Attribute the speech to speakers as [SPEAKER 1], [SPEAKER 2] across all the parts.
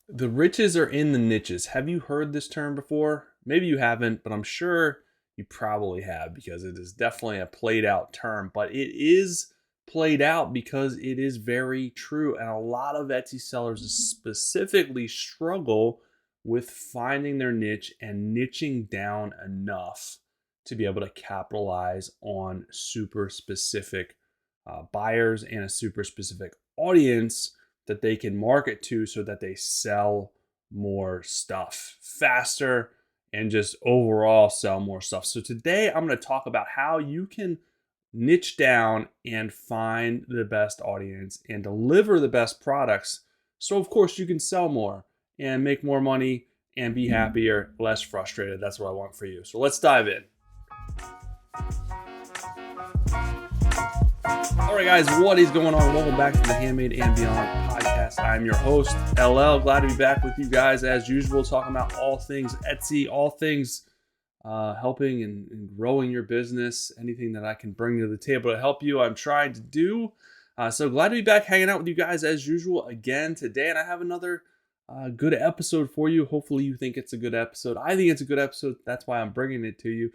[SPEAKER 1] The riches are in the niches. Have you heard this term before? Maybe you haven't, but I'm sure you probably have because it is definitely a played out term. But it is played out because it is very true. And a lot of Etsy sellers specifically struggle with finding their niche and niching down enough to be able to capitalize on super specific buyers and a super specific audience that they can market to so that they sell more stuff faster and just overall sell more stuff. So today I'm going to talk about how you can niche down and find the best audience and deliver the best products. So of course you can sell more and make more money and be happier, less frustrated. That's what I want for you. So let's dive in. All right, guys, what is going on? Welcome back to the Handmade and Beyond podcast. I'm your host, LL. Glad to be back with you guys as usual, talking about all things Etsy, all things helping and growing your business, anything that I can bring to the table to help you, I'm trying to do. So glad to be back hanging out with you guys as usual again today. And I have another good episode for you. Hopefully you think it's a good episode. I think it's a good episode. That's why I'm bringing it to you.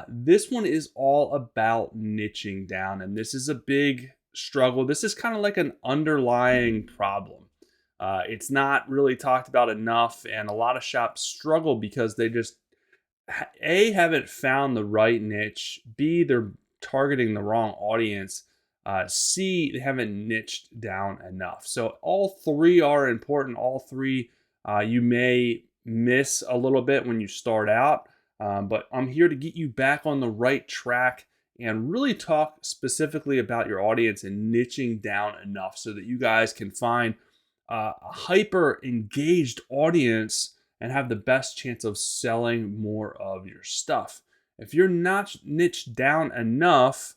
[SPEAKER 1] This one is all about niching down, and this is a big struggle. This is kind of like an underlying problem. It's not really talked about enough, and a lot of shops struggle because they just A, haven't found the right niche, B, they're targeting the wrong audience, C, they haven't niched down enough. So all three are important. All three you may miss a little bit when you start out. But I'm here to get you back on the right track and really talk specifically about your audience and niching down enough so that you guys can find a hyper engaged audience and have the best chance of selling more of your stuff. If you're not niched down enough,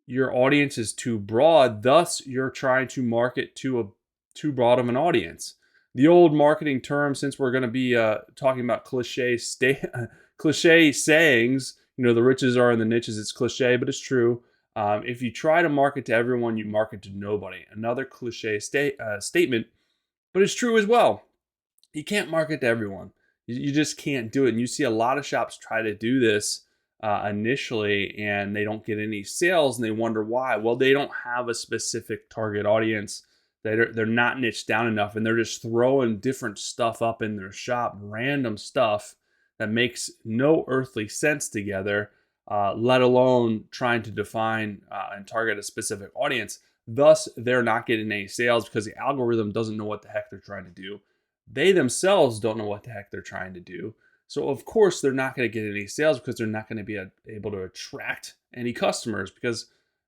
[SPEAKER 1] your audience is too broad, thus you're trying to market to a too broad of an audience. The old marketing term, since we're going to be talking about cliche sayings, the riches are in the niches. It's cliche, but it's true. If you try to market to everyone, you market to nobody. Another cliche statement, but it's true as well. You can't market to everyone. You just can't do it. And you see a lot of shops try to do this initially, and they don't get any sales, and they wonder why. Well, they don't have a specific target audience. They're not niched down enough, and they're just throwing different stuff up in their shop, random stuff that makes no earthly sense together, let alone trying to define and target a specific audience. Thus, they're not getting any sales because the algorithm doesn't know what the heck they're trying to do. They themselves don't know what the heck they're trying to do. So, of course, they're not going to get any sales because they're not going to be able to attract any customers because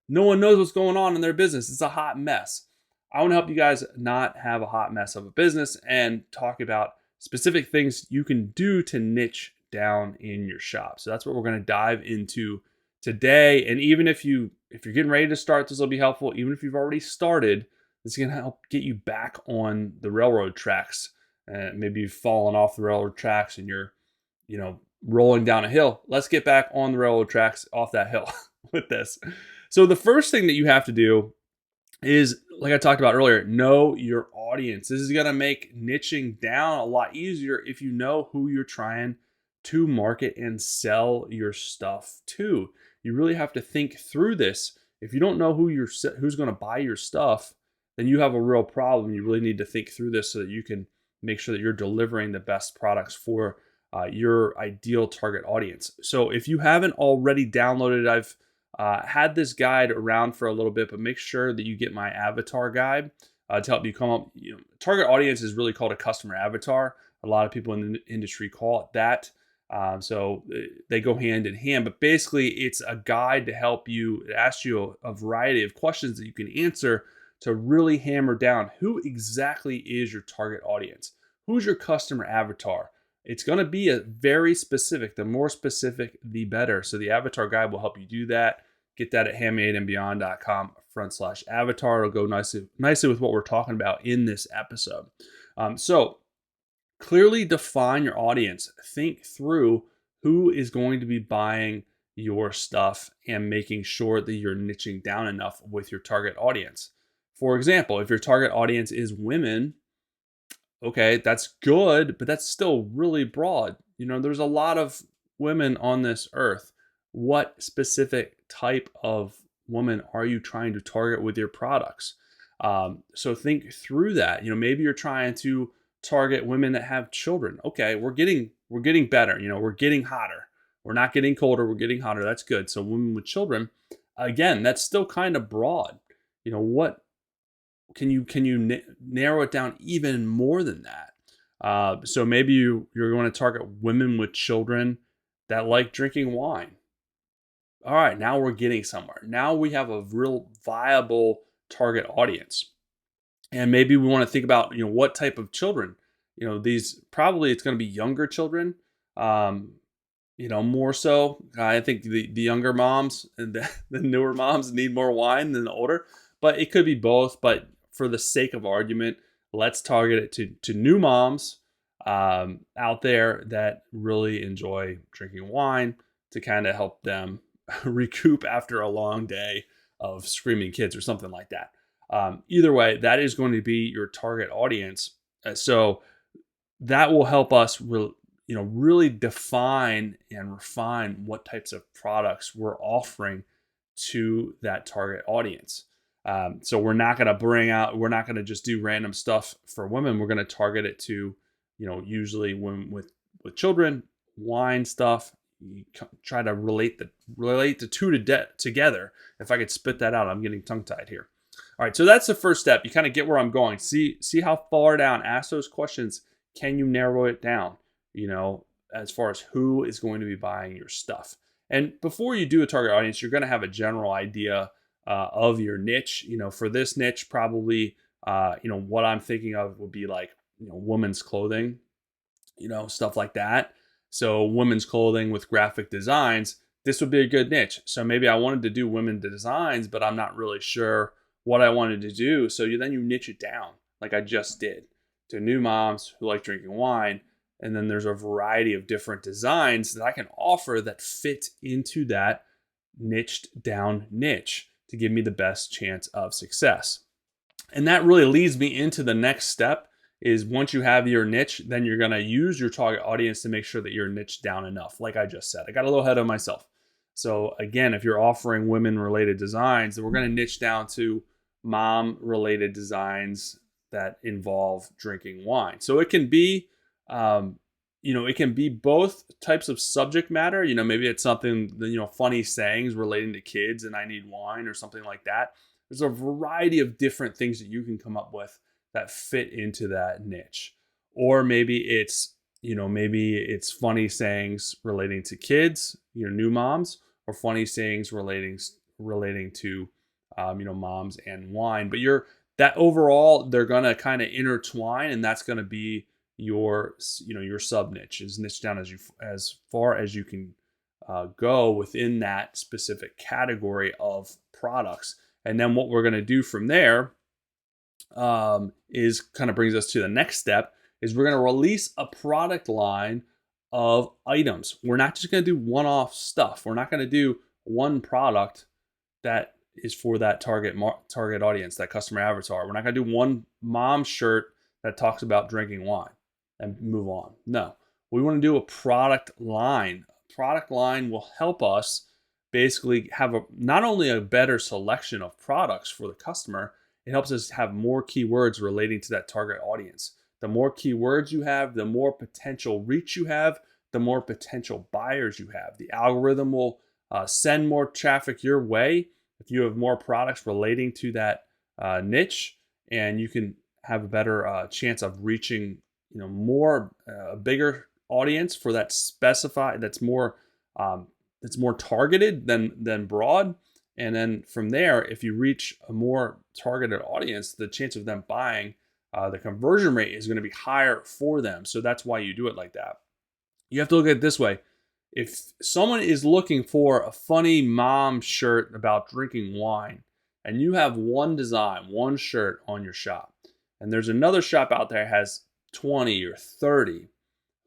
[SPEAKER 1] no one knows what's going on in their business. It's a hot mess. I want to help you guys not have a hot mess of a business and talk about specific things you can do to niche down in your shop. So that's what we're going to dive into today. And even if you're getting ready to start, this will be helpful. Even if you've already started, this is going to help get you back on the railroad tracks. Maybe you've fallen off the railroad tracks and you're, rolling down a hill. Let's get back on the railroad tracks off that hill with this. So the first thing that you have to do is, like I talked about earlier, know your audience. This is going to make niching down a lot easier if you know who you're trying to market and sell your stuff to. You really have to think through this. If you don't know who's going to buy your stuff, then you have a real problem. You really need to think through this so that you can make sure that you're delivering the best products for your ideal target audience. So if you haven't already downloaded, I've had this guide around for a little bit, but make sure that you get my avatar guide to help you come up. Target audience is really called a customer avatar. A lot of people in the industry call it that. So they go hand in hand, but basically it's a guide to help you. It asks you a variety of questions that you can answer to really hammer down who exactly is your target audience. Who's your customer avatar? It's going to be a very specific. The more specific, the better. So the avatar guide will help you do that. Get that at handmadeandbeyond.com/avatar. It'll go nicely with what we're talking about in this episode. So clearly define your audience. Think through who is going to be buying your stuff and making sure that you're niching down enough with your target audience. For example, if your target audience is women, Okay, that's good, but that's still really broad. There's a lot of women on this earth. What specific type of woman are you trying to target with your products? So think through that. Maybe you're trying to target women that have children. Okay, we're getting better. We're getting hotter. We're not getting colder. We're getting hotter. That's good. So women with children, again, that's still kind of broad. What can you narrow it down even more than that? So maybe you're going to target women with children that like drinking wine. All right, now we're getting somewhere. Now we have a real viable target audience, and maybe we want to think about what type of children. These probably it's going to be younger children. Um, more so. I think the younger moms and the newer moms need more wine than the older, but it could be both. But for the sake of argument, let's target it to new moms out there that really enjoy drinking wine to kind of help them recoup after a long day of screaming kids or something like that. Either way, that is going to be your target audience. So that will help us really define and refine what types of products we're offering to that target audience. So we're not going to just do random stuff for women. We're going to target it to, usually women with children, wine stuff. You try to relate the two together. If I could spit that out, I'm getting tongue tied here. All right, so that's the first step. You kind of get where I'm going. See how far down. Ask those questions. Can you narrow it down? As far as who is going to be buying your stuff. And before you do a target audience, you're going to have a general idea of your niche. For this niche, probably, what I'm thinking of would be like, women's clothing, stuff like that. So women's clothing with graphic designs, this would be a good niche. So maybe I wanted to do women designs, but I'm not really sure what I wanted to do. So then you niche it down like I just did to new moms who like drinking wine. And then there's a variety of different designs that I can offer that fit into that niched down niche to give me the best chance of success. And that really leads me into the next step is once you have your niche, then you're going to use your target audience to make sure that you're niched down enough. Like I just said, I got a little ahead of myself. So again, if you're offering women related designs, then we're going to niche down to mom related designs that involve drinking wine. So it can be, it can be both types of subject matter. Maybe it's something, funny sayings relating to kids and I need wine or something like that. There's a variety of different things that you can come up with that fit into that niche. Or maybe it's funny sayings relating to kids, new moms, or funny sayings relating to moms and wine. But that overall they're gonna kind of intertwine, and that's gonna be your sub niche is niche down as far as you can go within that specific category of products. And then what we're going to do from there is kind of brings us to the next step is we're going to release a product line of items. We're not just going to do one-off stuff. We're not going to do one product that is for that target audience, that customer avatar. We're not going to do one mom shirt that talks about drinking wine and move on. No, we want to do a product line. A product line will help us basically have not only a better selection of products for the customer, it helps us have more keywords relating to that target audience. The more keywords you have, the more potential reach you have, the more potential buyers you have. The algorithm will send more traffic your way if you have more products relating to that niche, and you can have a better chance of reaching a bigger audience for that specified that's more targeted than broad. And then from there, if you reach a more targeted audience, the chance of them buying, the conversion rate is going to be higher for them. So that's why you do it like that. You have to look at it this way. If someone is looking for a funny mom shirt about drinking wine, and you have one design, one shirt on your shop, and there's another shop out there that has 20 or 30,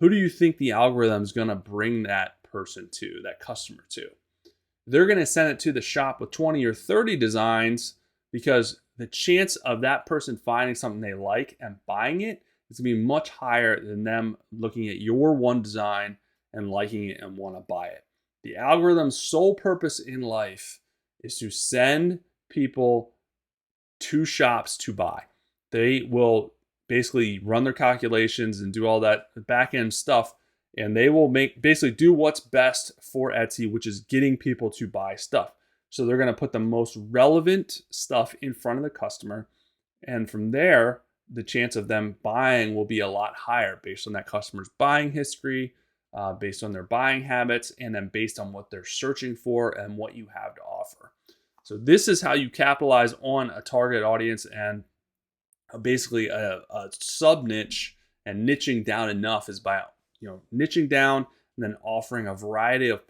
[SPEAKER 1] who do you think the algorithm is going to bring that person to, that customer to? They're going to send it to the shop with 20 or 30 designs because the chance of that person finding something they like and buying it it's going to be much higher than them looking at your one design and liking it and want to buy it. The algorithm's sole purpose in life is to send people to shops to buy. They will basically run their calculations and do all that back end stuff, and they will basically do what's best for Etsy, which is getting people to buy stuff. So they're going to put the most relevant stuff in front of the customer, and from there, the chance of them buying will be a lot higher based on that customer's buying history, based on their buying habits, and then based on what they're searching for and what you have to offer. So this is how you capitalize on a target audience and basically a sub niche, and niching down enough is by niching down and then offering a variety of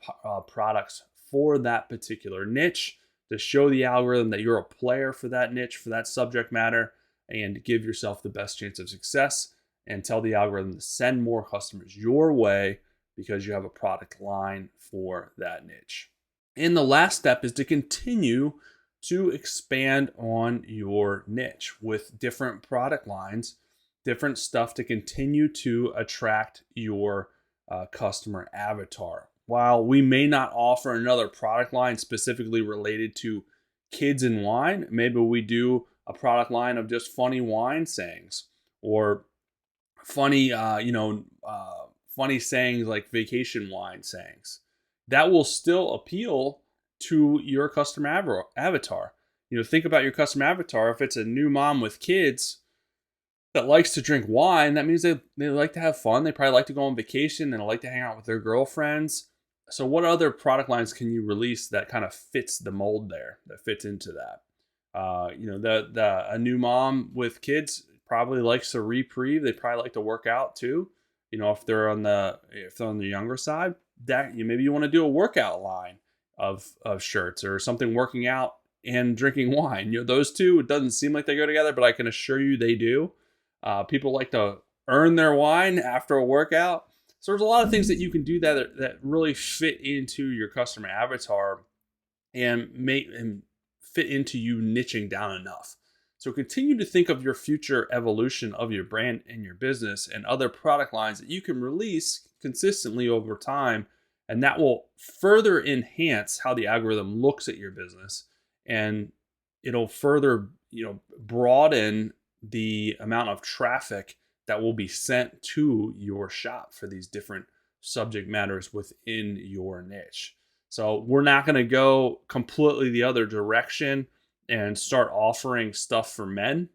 [SPEAKER 1] products for that particular niche to show the algorithm that you're a player for that niche, for that subject matter, and to give yourself the best chance of success, and tell the algorithm to send more customers your way because you have a product line for that niche. And the last step is to continue to expand on your niche with different product lines, different stuff to continue to attract your customer avatar. While we may not offer another product line specifically related to kids and wine, maybe we do a product line of just funny wine sayings, or funny, funny sayings like vacation wine sayings. That will still appeal to your customer avatar. Think about your customer avatar. If it's a new mom with kids that likes to drink wine, that means they like to have fun. They probably like to go on vacation and like to hang out with their girlfriends. So what other product lines can you release that kind of fits the mold there, that fits into that? A new mom with kids probably likes to reprieve. They probably like to work out too. If they're on the younger side, that maybe you want to do a workout line of shirts or something, working out and drinking wine. Those two, it doesn't seem like they go together, but I can assure you they do. People like to earn their wine after a workout. So there's a lot of things that you can do that really fit into your customer avatar and fit into you niching down enough. So continue to think of your future evolution of your brand and your business and other product lines that you can release consistently over time. And that will further enhance how the algorithm looks at your business. And it'll further, broaden the amount of traffic that will be sent to your shop for these different subject matters within your niche. So we're not going to go completely the other direction and start offering stuff for men.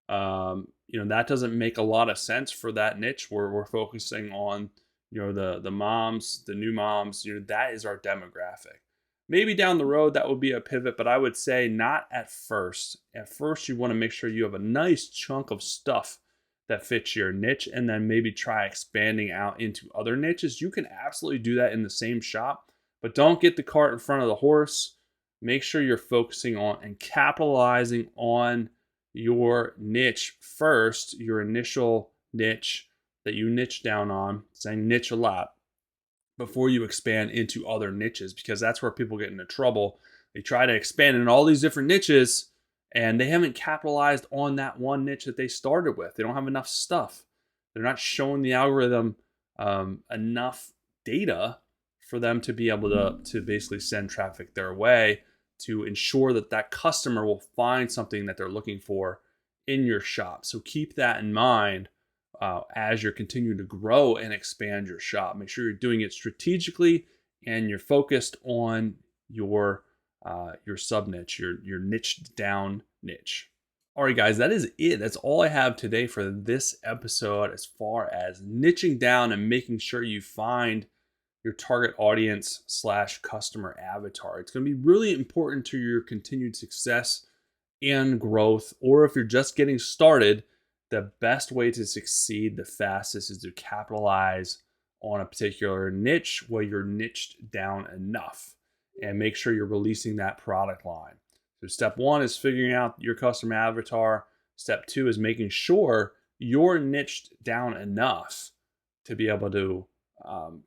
[SPEAKER 1] That doesn't make a lot of sense for that niche where we're focusing on, the moms, the new moms. That is our demographic. Maybe down the road that would be a pivot, but I would say not at first. At first, you want to make sure you have a nice chunk of stuff that fits your niche, and then maybe try expanding out into other niches. You can absolutely do that in the same shop, but don't get the cart in front of the horse. Make sure you're focusing on and capitalizing on your niche first, your initial niche that you niche down on, saying niche a lot, before you expand into other niches, because that's where people get into trouble. They try to expand in all these different niches and they haven't capitalized on that one niche that they started with. They don't have enough stuff. They're not showing the algorithm enough data for them to be able to basically send traffic their way to ensure that that customer will find something that they're looking for in your shop. So keep that in mind as you're continuing to grow and expand your shop. Make sure you're doing it strategically and you're focused on your sub niche, your niched down niche. All right, guys, that is it. That's all I have today for this episode as far as niching down and making sure you find your target audience / customer avatar. It's going to be really important to your continued success and growth. Or if you're just getting started, the best way to succeed the fastest is to capitalize on a particular niche where you're niched down enough, and make sure you're releasing that product line. So step 1 is figuring out your customer avatar. Step 2 is making sure you're niched down enough to be able to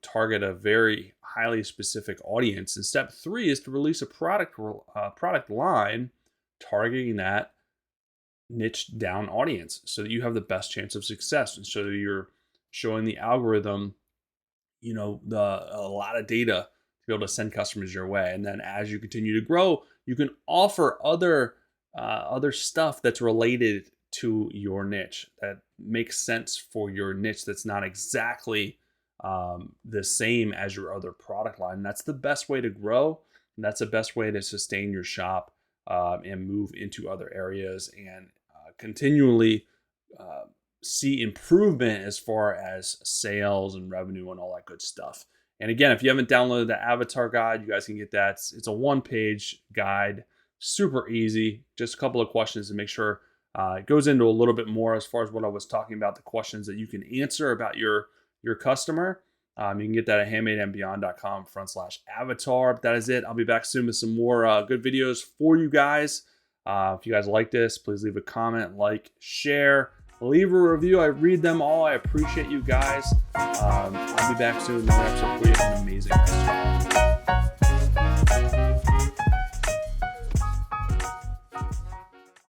[SPEAKER 1] target a very highly specific audience. And step 3 is to release a product line targeting that niche down audience so that you have the best chance of success. And so you're showing the algorithm, a lot of data to be able to send customers your way. And then as you continue to grow, you can offer other stuff that's related to your niche that makes sense for your niche. That's not exactly the same as your other product line. And that's the best way to grow. And that's the best way to sustain your shop and move into other areas and continually see improvement as far as sales and revenue and all that good stuff. And again, if you haven't downloaded the avatar guide, you guys can get that. It's a 1-page guide, super easy, just a couple of questions to make sure it goes into a little bit more as far as what I was talking about, the questions that you can answer about your customer. You can get that at handmadeandbeyond.com/avatar. But that is it. I'll be back soon with some more good videos for you guys. If you guys like this, please leave a comment, like, share, leave a review. I read them all. I appreciate you guys. I'll be back soon with another episode for you. Have an amazing rest of your day.